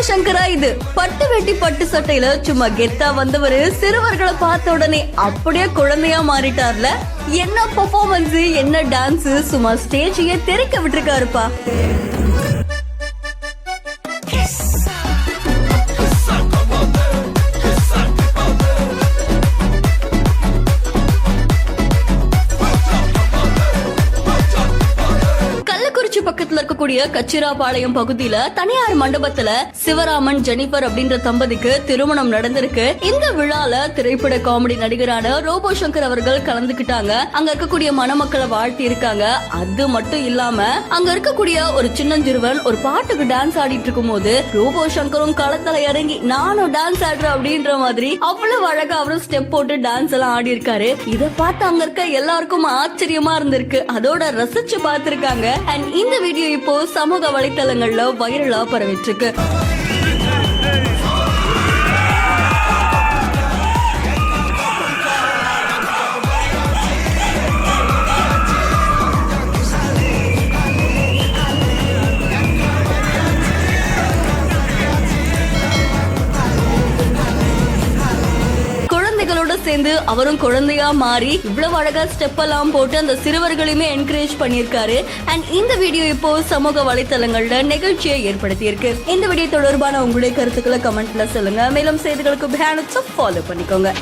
சங்கரா இது. பட்டு வெட்டி பட்டு சட்டையில சும்மா கெத்தா வந்தவரு சிறுவர்களை பார்த்த உடனே அப்படியே குழந்தையா மாறிட்டார்ல. என்ன பெர்ஃபார்மன்ஸ், என்ன டான்ஸ், சும்மா ஸ்டேஜையே தெறிக்க விட்டுருக்காருப்பா. பக்கத்துல இருக்கக்கூடிய கச்சிராபாளையம் பகுதியில தனியார் மண்டபத்துல சிவராமன் ஜெனிபர் அப்படின்ற தம்பதிக்கு திருமணம் நடந்திருக்கு. இந்த விழால திரைப்பட காமெடி நடிகரான ரோபோ சங்கர் அவர்கள் கலந்துக்கிட்டாங்க. அங்க இருக்கக்கூடிய மணமக்களை வாழ்த்தி இருக்காங்க. அது மட்டும் இல்லாம அங்க இருக்கக்கூடிய ஒரு சின்னஞ்சிறுவன் ஒரு பாட்டுக்கு டான்ஸ் ஆடிட்டு இருக்கும் போது ரோபோ சங்கரும் களத்துல இறங்கி நானும் டான்ஸ் ஆடுறேன் அப்படின்ற மாதிரி அவ்வளவு அழகா அவரும் ஸ்டெப் போட்டு டான்ஸ் எல்லாம் ஆடி இருக்காரு. இதை பார்த்து அங்க இருக்க எல்லாருக்கும் ஆச்சரியமா இருந்திருக்கு. அதோட ரசிச்சு பார்த்திருக்காங்க. அண்ட் இந்த வீடியோ இப்போ சமூக வலைத்தளங்கள்ல வைரலா பரவிட்டு இருக்கு. சேர்ந்து அவரும் குழந்தையா மாறி இவ்வளவு அழகா ஸ்டெப் எல்லாம் போட்டு அந்த சிறுவர்களையுமே என்கரேஜ் பண்ணிருக்காரு. அண்ட் இந்த வீடியோ இப்போ சமூக வலைத்தளங்கள்ல நிகழ்ச்சியை ஏற்படுத்தி இருக்கு. இந்த வீடியோ தொடர்பான உங்களுடைய கருத்துக்களை கமெண்ட்ல சொல்லுங்க. மேலும் செய்திகளுக்கு பேனட்ஸ் ஃபாலோ பண்ணிக்கோங்க.